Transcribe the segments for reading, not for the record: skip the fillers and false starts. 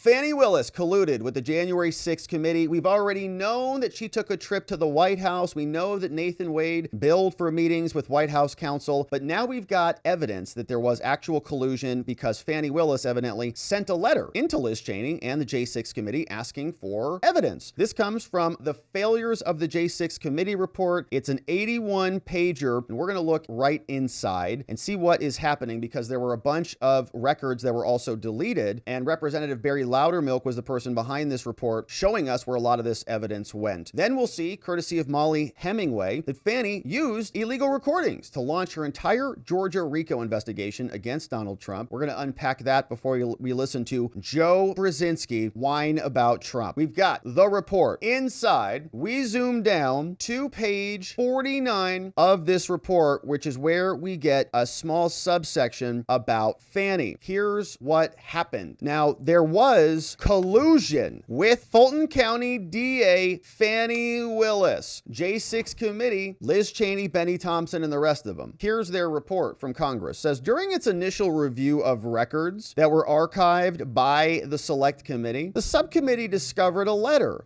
Fani Willis colluded with the January 6th committee. We've already known that she took a trip to the White House. We know that Nathan Wade billed for meetings with White House counsel, but now we've got evidence that there was actual collusion because Fani Willis evidently sent a letter into Liz Cheney and the J6 committee asking for evidence. This comes from the Failures of the J6 Committee report. It's an 81-pager, and we're going to look right inside and see what is happening because there were a bunch of records that were also deleted, and Representative Barry Loudermilk was the person behind this report showing us where a lot of this evidence went. Then we'll see, courtesy of Molly Hemingway, that Fani used illegal recordings to launch her entire Georgia RICO investigation against Donald Trump. We're going to unpack that before we listen to Joe Brzezinski whine about Trump. We've got the report. Inside, we zoom down to page 49 of this report, which is where we get a small subsection about Fani. Here's what happened. Now, there was collusion with Fulton County DA Fani Willis, J6 committee, Liz Cheney, Bennie, Thompson, and the rest of them. Here's their report from Congress. It says, during its initial review of records that were archived by the Select Committee, the subcommittee discovered a letter,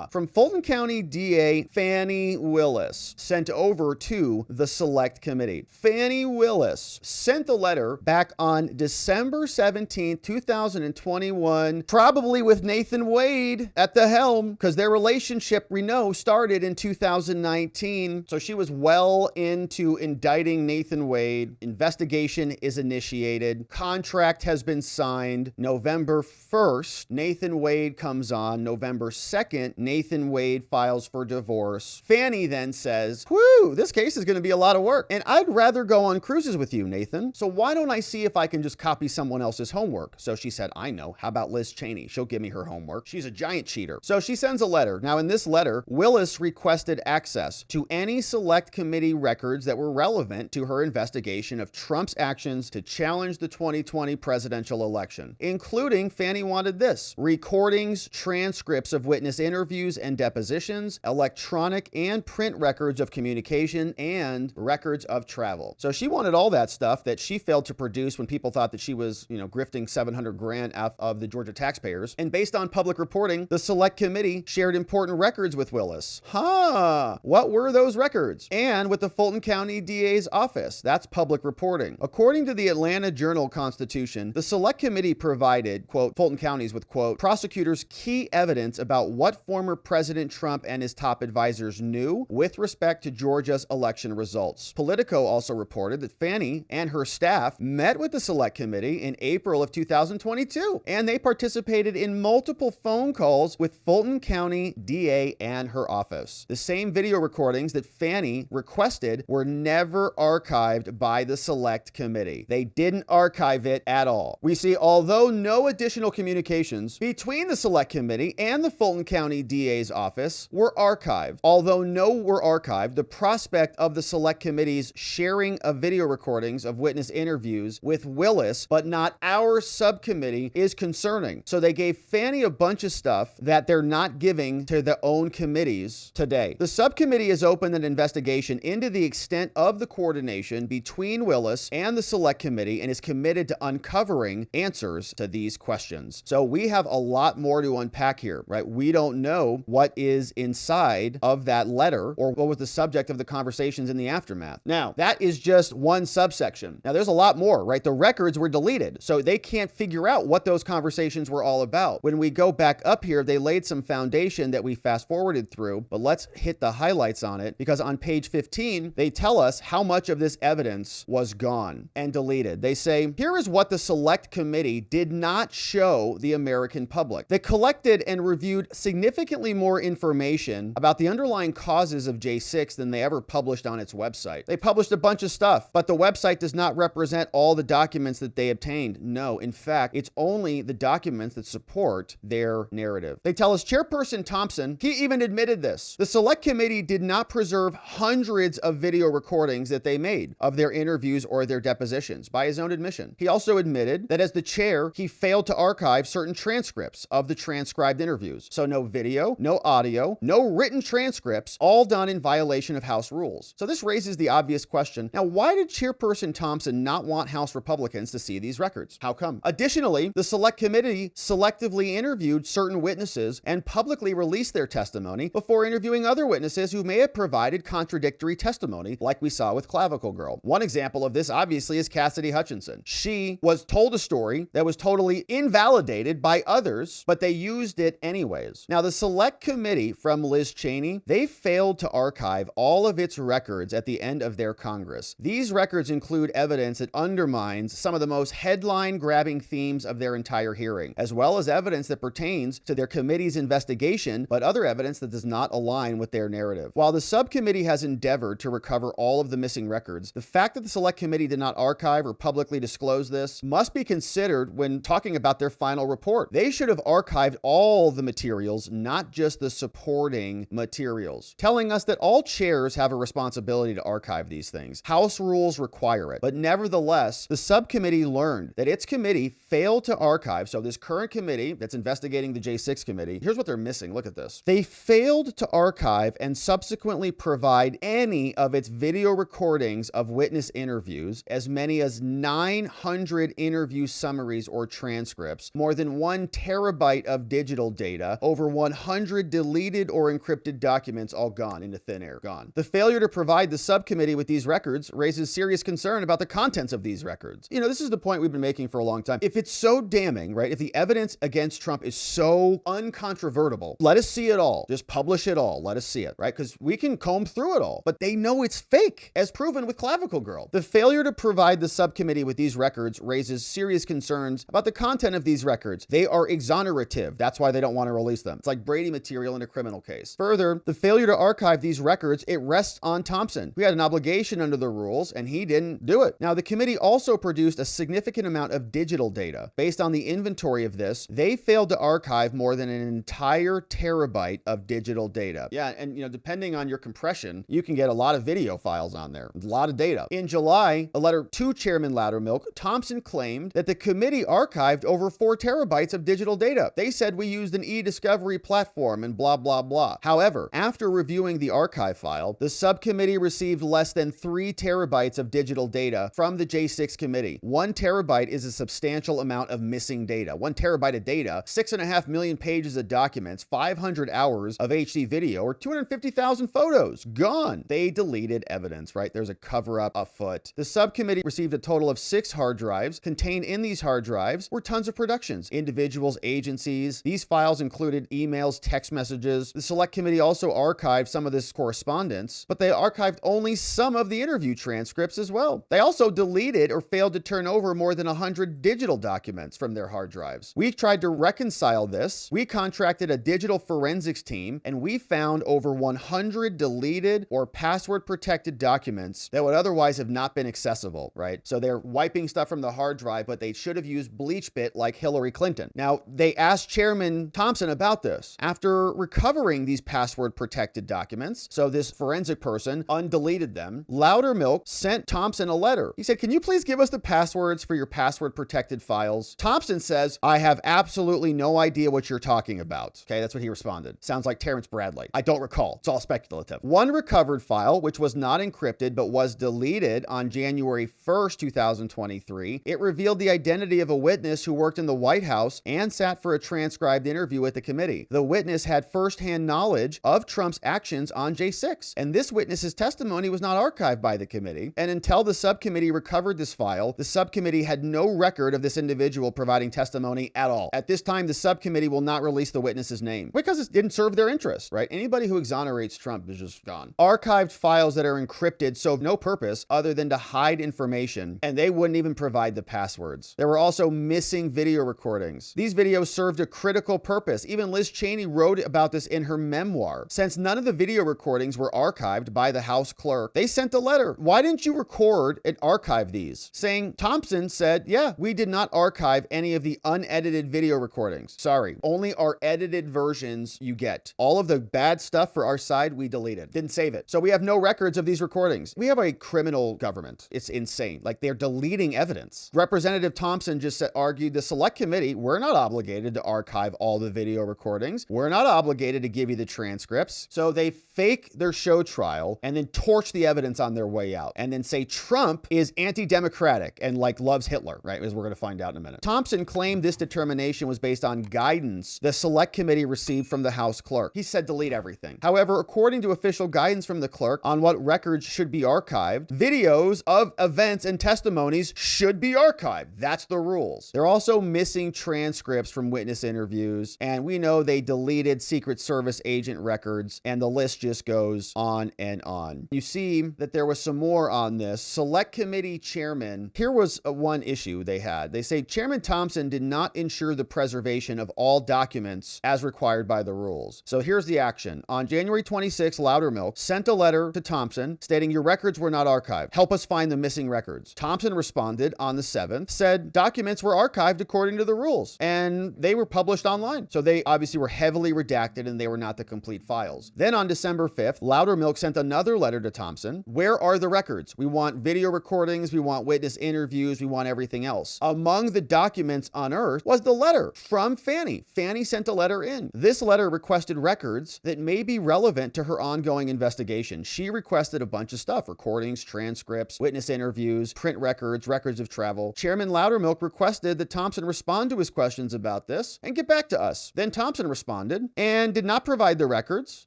from Fulton County DA Fani Willis sent over to the Select Committee. Fani Willis sent the letter back on December 17, 2021, probably with Nathan Wade at the helm, because their relationship, we know, started in 2019. So she was well into indicting Nathan Wade. Investigation is initiated. Contract has been signed November 1st. Nathan Wade comes on November 2nd. Nathan Wade files for divorce. Fani then says, whew, this case is going to be a lot of work, and I'd rather go on cruises with you, Nathan. So why don't I see if I can just copy someone else's homework? So she said, I know. How about Liz Cheney? She'll give me her homework. She's a giant cheater. So she sends a letter. Now, in this letter, Willis requested access to any Select Committee records that were relevant to her investigation of Trump's actions to challenge the 2020 presidential election, including, Fani wanted this: recordings, transcripts of witness interviews and depositions, electronic and print records of communication, and records of travel. So she wanted all that stuff that she failed to produce when people thought that she was, grifting 700 grand out of the Georgia taxpayers. And based on public reporting, the Select Committee shared important records with Willis. What were those records? And with the Fulton County DA's office. That's public reporting. According to the Atlanta Journal-Constitution, the Select Committee provided, quote, Fulton counties with, quote, prosecutors key evidence about what former President Trump and his top advisors knew with respect to Georgia's election results. Politico also reported that Fani and her staff met with the Select Committee in April of 2022, and they participated in multiple phone calls with Fulton County DA and her office. The same video recordings that Fani requested were never archived by the Select Committee. They didn't archive it at all. We see, although no additional communications between the Select Committee and the Fulton County DA's office were archived. Although no were archived, the prospect of the Select Committee's sharing of video recordings of witness interviews with Willis, but not our subcommittee, is concerning. So they gave Fani a bunch of stuff that they're not giving to their own committees today. The subcommittee has opened an investigation into the extent of the coordination between Willis and the Select Committee and is committed to uncovering answers to these questions. So we have a lot more to unpack here, right? We don't know what is inside of that letter or what was the subject of the conversations in the aftermath. Now, that is just one subsection. Now, there's a lot more, right? The records were deleted, so they can't figure out what those conversations were all about. When we go back up here, they laid some foundation that we fast forwarded through, but let's hit the highlights on it, because on page 15, they tell us how much of this evidence was gone and deleted. They say, here is what the Select Committee did not show the American public. They collected and reviewed significantly more information about the underlying causes of J6 than they ever published on its website. They published a bunch of stuff, but the website does not represent all the documents that they obtained. No, in fact, it's only the documents that support their narrative. They tell us Chairperson Thompson, he even admitted this. The Select Committee did not preserve hundreds of video recordings that they made of their interviews or their depositions, by his own admission. He also admitted that as the chair, he failed to archive certain transcripts of the transcribed interviews. So no video, no audio, no written transcripts, all done in violation of House rules. So this raises the obvious question. Now, why did Chairperson Thompson not want House Republicans to see these records? How come? Additionally, the Select Committee committee selectively interviewed certain witnesses and publicly released their testimony before interviewing other witnesses who may have provided contradictory testimony, like we saw with Clavicle Girl. One example of this, obviously, is Cassidy Hutchinson. She was told a story that was totally invalidated by others, but they used it anyways. Now, the select committee from Liz Cheney, they failed to archive all of its records at the end of their Congress. These records include evidence that undermines some of the most headline-grabbing themes of their entire hearing, as well as evidence that pertains to their committee's investigation, but other evidence that does not align with their narrative. While the subcommittee has endeavored to recover all of the missing records, the fact that the select committee did not archive or publicly disclose this must be considered when talking about their final report. They should have archived all the materials, not just the supporting materials, telling us that all chairs have a responsibility to archive these things. House rules require it. But nevertheless, the subcommittee learned that its committee failed to archive. So this current committee that's investigating the J6 committee, here's what they're missing. Look at this. They failed to archive and subsequently provide any of its video recordings of witness interviews, as many as 900 interview summaries or transcripts, more than 1 terabyte of digital data, over 100 deleted or encrypted documents, all gone into thin air, gone. The failure to provide the subcommittee with these records raises serious concern about the contents of these records. You know, this is the point we've been making for a long time. If it's so damning, right? If the evidence against Trump is so uncontrovertible, let us see it all. Just publish it all. Let us see it, right? Because we can comb through it all. But they know it's fake, as proven with Clavicle Girl. The failure to provide the subcommittee with these records raises serious concerns about the content of these records. They are exonerative. That's why they don't want to release them. It's like Brady material in a criminal case. Further, the failure to archive these records, it rests on Thompson, who had an obligation under the rules, and he didn't do it. Now, the committee also produced a significant amount of digital data. Based on the inventory of this, they failed to archive more than an entire terabyte of digital data. Yeah, and you know, depending on your compression, you can get a lot of video files on there, a lot of data. In July, a letter to Chairman Loudermilk, Thompson claimed that the committee archived over 4 terabytes of digital data. They said we used an e-discovery platform and blah, blah, blah. However, after reviewing the archive file, the subcommittee received less than 3 terabytes of digital data from the J6 committee. 1 terabyte is a substantial amount of missing data. 1 terabyte of data, 6.5 million pages of documents, 500 hours of HD video, or 250,000 photos. Gone. They deleted evidence, right? There's a cover-up afoot. The subcommittee received a total of 6 hard drives. Contained in these hard drives were tons of productions, individuals, agencies. These files included emails, text messages. The select committee also archived some of this correspondence, but they archived only some of the interview transcripts as well. They also deleted or failed to turn over more than 100 digital documents from their hard drives. We tried to reconcile this. We contracted a digital forensics team, and we found over 100 deleted or password-protected documents that would otherwise have not been accessible, right? So they're wiping stuff from the hard drive, but they should have used BleachBit like Hillary Clinton. Now, they asked Chairman Thompson about this. After recovering these password-protected documents, so this forensic person undeleted them, Loudermilk sent Thompson a letter. He said, "Can you please give us the passwords for your password-protected files?" Thompson says, "I have absolutely no idea what you're talking about." Okay, that's what he responded. Sounds like Terrence Bradley. "I don't recall." It's all speculative. One recovered file, which was not encrypted but was deleted on January 1st, 2023, it revealed the identity of a witness who worked in the White House and sat for a transcribed interview with the committee. The witness had firsthand knowledge of Trump's actions on J6, and this witness's testimony was not archived by the committee. And until the subcommittee recovered this file, the subcommittee had no record of this individual providing testimony at all. At this time, the subcommittee will not release the witness's name because it didn't serve their interest, right? Anybody who exonerates Trump is just gone. Archived files that are encrypted serve no purpose other than to hide information, and they wouldn't even provide the passwords. There were also missing video recordings. These videos served a critical purpose. Even Liz Cheney wrote about this in her memoir. Since none of the video recordings were archived by the House clerk, they sent a letter. "Why didn't you record and archive these?" Saying Thompson said, "Yeah, we did not archive any of the unedited video recordings. Sorry, only our edited versions you get. All of the bad stuff for our side, we deleted. Didn't save it. So we have no records of these recordings." We have a criminal government. It's insane. Like, they're deleting evidence. Representative Thompson just argued the select committee, we're not obligated to archive all the video recordings. We're not obligated to give you the transcripts. So they fake their show trial and then torch the evidence on their way out and then say Trump is anti-democratic and like loves Hitler, right? As we're going to find out in a minute. Thompson claimed claimed this determination was based on guidance the select committee received from the House clerk. He said delete everything. However, according to official guidance from the clerk on what records should be archived, videos of events and testimonies should be archived. That's the rules. They're also missing transcripts from witness interviews, and we know they deleted Secret Service agent records, and the list just goes on and on. You see that there was some more on this. Select committee chairman, here was one issue they had. They say Chairman Thompson did not ensure the preservation of all documents as required by the rules. So here's the action. On January 26, Loudermilk sent a letter to Thompson stating your records were not archived. Help us find the missing records. Thompson responded on the 7th, said documents were archived according to the rules, and they were published online. So they obviously were heavily redacted and they were not the complete files. Then on December 5th, Loudermilk sent another letter to Thompson. Where are the records? We want video recordings, we want witness interviews, we want everything else. Among the documents unearthed was the letter from Fani. Fani sent a letter in. This letter requested records that may be relevant to her ongoing investigation. She requested a bunch of stuff: recordings, transcripts, witness interviews, print records, records of travel. Chairman Loudermilk requested that Thompson respond to his questions about this and get back to us. Then Thompson responded and did not provide the records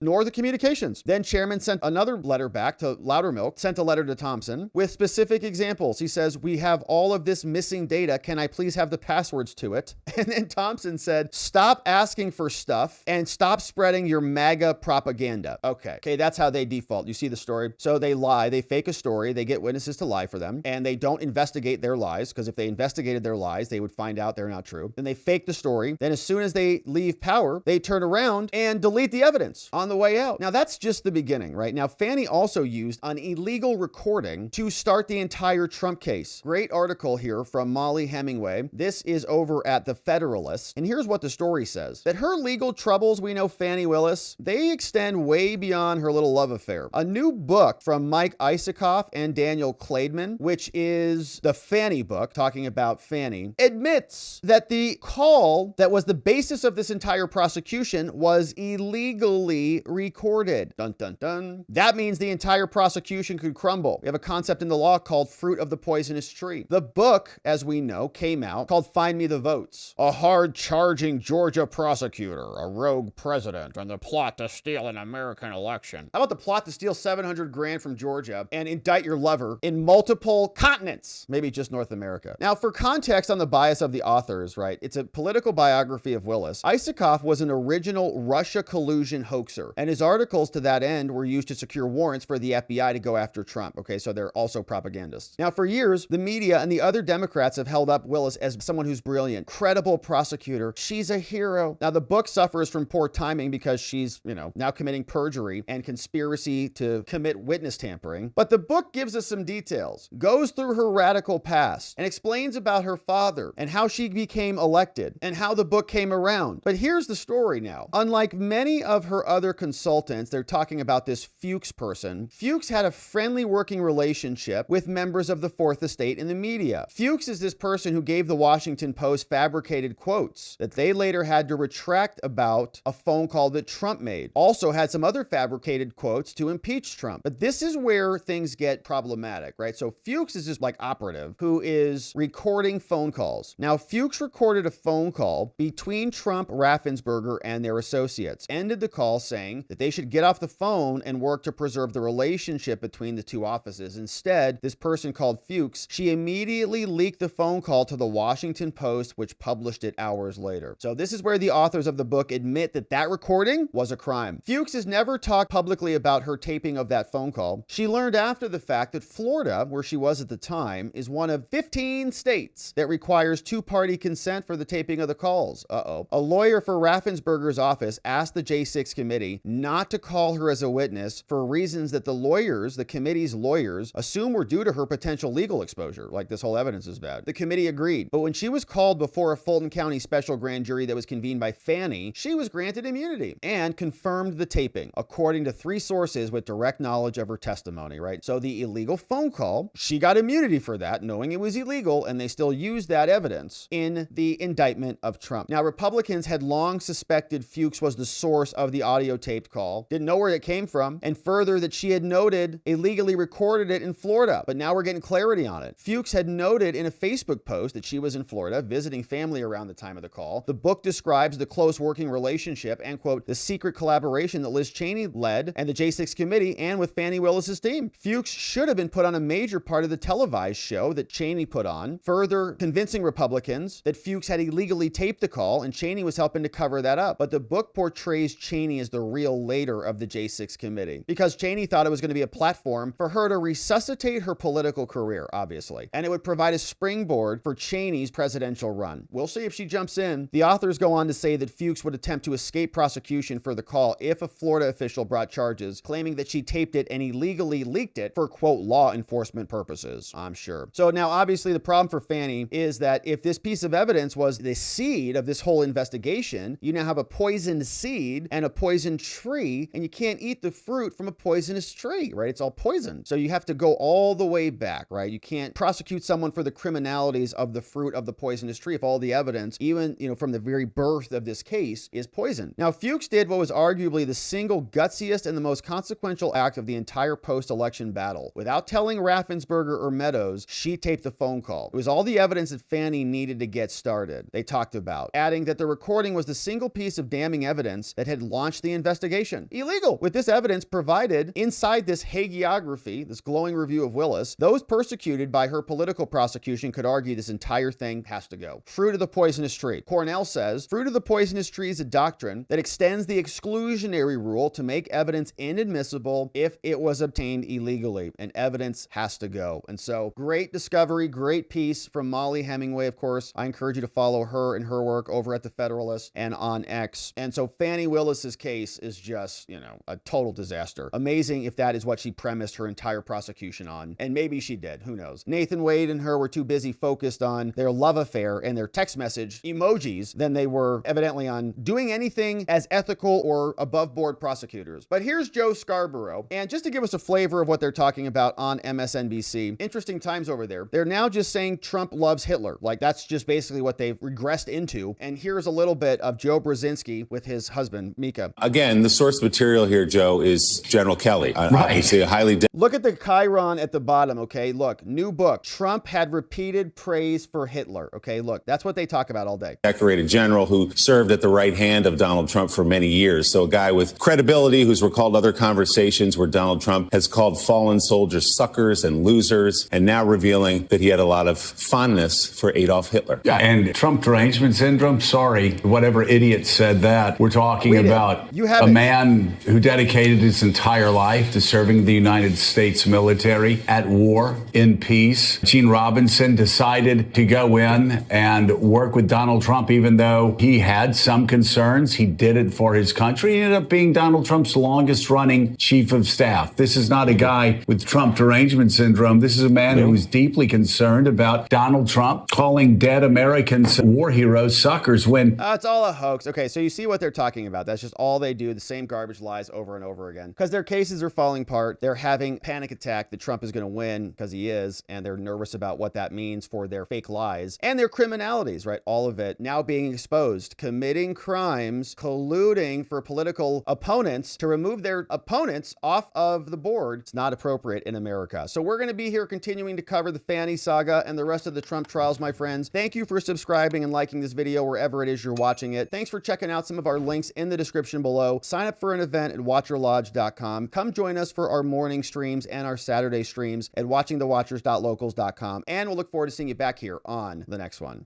nor the communications. Then Chairman sent another letter back to Loudermilk, sent a letter to Thompson with specific examples. He says, we have all of this missing data. Can I please have the passwords to it? And then Thompson said, stop asking for stuff and stop spreading your MAGA propaganda. Okay, that's how they default. You see the story? So they lie, they fake a story, they get witnesses to lie for them, and they don't investigate their lies, because if they investigated their lies, they would find out they're not true. Then they fake the story. Then as soon as they leave power, they turn around and delete the evidence on the way out. Now that's just the beginning, right? Now Fani also used an illegal recording to start the entire Trump case. Great article here from Molly Hemingway. This is over at The Federalist. And here's what the story says. That her legal troubles, we know Fani Willis, they extend way beyond her little love affair. A new book from Mike Isikoff and Daniel Klaidman, which is the Fani book, talking about Fani, admits that the call that was the basis of this entire prosecution was illegally recorded. Dun, dun, dun. That means the entire prosecution could crumble. We have a concept in the law called fruit of the poisonous tree. The book, as we know, came out called Find Me the Votes. A hard-charging Georgia prosecutor, a rogue president, and the plot to steal an American election. How about the plot to steal 700 grand from Georgia and indict your lover in multiple continents? Maybe just North America. Now, for context on the bias of the authors, right? It's a political biography of Willis. Isikoff was an original Russia collusion hoaxer, and his articles to that end were used to secure warrants for the FBI to go after Trump. Okay, so they're also propagandists. Now, for years, the media and the other Democrats have held up Willis as someone who's brilliant, credible prosecutor. She's a hero. Now, the book suffers from poor timing because she's, now committing perjury and conspiracy to commit witness tampering. But the book gives us some details, goes through her radical past, and explains about her father and how she became elected and how the book came around. But here's the story now. Unlike many of her other consultants, they're talking about this Fuchs person. Fuchs had a friendly working relationship with members of the Fourth Estate in the media. Fuchs is this person who gave the Washington Post fabricated quotes that they later had to retract about a phone call that Trump made. Also had some other fabricated quotes to impeach Trump. But this is where things get problematic, right? So Fuchs is this operative who is recording phone calls. Now, Fuchs recorded a phone call between Trump, Raffensperger, and their associates. Ended the call saying that they should get off the phone and work to preserve the relationship between the two offices. Instead, this person called Fuchs, she immediately leaked the phone call to the Washington Post, which published it hours later. So this is where the authors of the book admit that that recording was a crime. Fuchs has never talked publicly about her taping of that phone call. She learned after the fact that Florida, where she was at the time, is one of 15 states that requires two-party consent for the taping of the calls. A lawyer for Raffensperger's office asked the J6 committee not to call her as a witness for reasons that the committee's lawyers, assume were due to her potential legal exposure, like this whole evidence is bad. The committee agreed, but when she was called before a Fulton County special grand jury that was convened by Fani, she was granted immunity and confirmed the taping, according to 3 sources with direct knowledge of her testimony, right? So the illegal phone call, she got immunity for that, knowing it was illegal, and they still used that evidence in the indictment of Trump. Now, Republicans had long suspected Fuchs was the source of the audio taped call, didn't know where it came from, and further that she had noted illegally recorded it in Florida, but now we're getting clarity on it. Fuchs had noted in a Facebook post that she was in Florida, visiting family around the time of the call. The book describes the close working relationship and, quote, the secret collaboration that Liz Cheney led and the J6 committee and with Fani Willis's team. Fuchs should have been put on a major part of the televised show that Cheney put on, further convincing Republicans that Fuchs had illegally taped the call and Cheney was helping to cover that up. But the book portrays Cheney as the real leader of the J6 committee because Cheney thought it was going to be a platform for her to resuscitate her political career, obviously, and it would provide a springboard for Cheney's presidential run. We'll see if she jumps in. The authors go on to say that Fuchs would attempt to escape prosecution for the call if a Florida official brought charges, claiming that she taped it and illegally leaked it for, quote, law enforcement purposes, I'm sure. So now, obviously, the problem for Fani is that if this piece of evidence was the seed of this whole investigation, you now have a poisoned seed and a poisoned tree, and you can't eat the fruit from a poisonous tree, right? It's all poison. So you have to go all the way back, right? You can't prosecute someone for the criminalities of the fruit of the poisonous tree if all the evidence, even, from the very birth of this case, is poison. Now, Fuchs did what was arguably the single gutsiest and the most consequential act of the entire post-election battle. Without telling Raffensperger or Meadows, she taped the phone call. It was all the evidence that Fani needed to get started, they talked about, adding that the recording was the single piece of damning evidence that had launched the investigation. Illegal. With this evidence provided inside this hagiography, this glowing review of Willis, those persecuted by her political prosecution could argue this entire thing has to go. Fruit of the poisonous tree. Cornell says, fruit of the poisonous tree is a doctrine that extends the exclusionary rule to make evidence inadmissible if it was obtained illegally, and evidence has to go. And so, great discovery, great piece from Molly Hemingway, of course. I encourage you to follow her and her work over at the Federalist and on X. And so Fani Willis's case is just, a total disaster. Amazing if that is what she premised her entire prosecution on. And maybe she did, who knows? Nathan Wade and her were too busy focused on their love affair and their text message emojis than they were evidently on doing anything as ethical or above board prosecutors. But here's Joe Scarborough. And just to give us a flavor of what they're talking about on MSNBC, interesting times over there. They're now just saying Trump loves Hitler. Like that's just basically what they've regressed into. And here's a little bit of Joe Brzezinski with his husband, Mika. Again, the source material here, Joe, is General Kelly. Right. Obviously a highly... Look at the chyron at the bottom, okay? Look, new book. Trump had repeated praise for Hitler, okay? Look, that's what they talk about all day. Decorated general who served at the right hand of Donald Trump for many years. So a guy with credibility who's recalled other conversations where Donald Trump has called fallen soldiers suckers and losers, and now revealing that he had a lot of fondness for Adolf Hitler. Yeah, and Trump derangement syndrome, sorry, whatever idiot said that. We're talking about a man who dedicated his entire life to serving the United States military at war, in peace. Gene Robinson decided to go in and work with Donald Trump, even though he had some concerns. He did it for his country. He ended up being Donald Trump's longest running chief of staff. This is not a guy with Trump derangement syndrome. This is a man who is deeply concerned about Donald Trump calling dead Americans war heroes suckers when... it's all a hoax. Okay, so you see what they're talking about. That's just all they do, the same garbage lies over and over again. Because their cases are falling apart. They're having a panic attack that Trump is going to win because he is, and they're nervous about what that means for their fake lies and their criminalities, right? All of it now being exposed, committing crimes, colluding for political opponents to remove their opponents off of the board. It's not appropriate in America. So we're going to be here continuing to cover the Fani saga and the rest of the Trump trials, my friends. Thank you for subscribing and liking this video wherever it is you're watching it. Thanks for checking out some of our links in the description below. Sign up for an event at watcherlodge.com. Come join us for our morning streams and our Saturday streams at watchingthewatchers.locals.com. And we'll look forward to seeing you back here on the next one.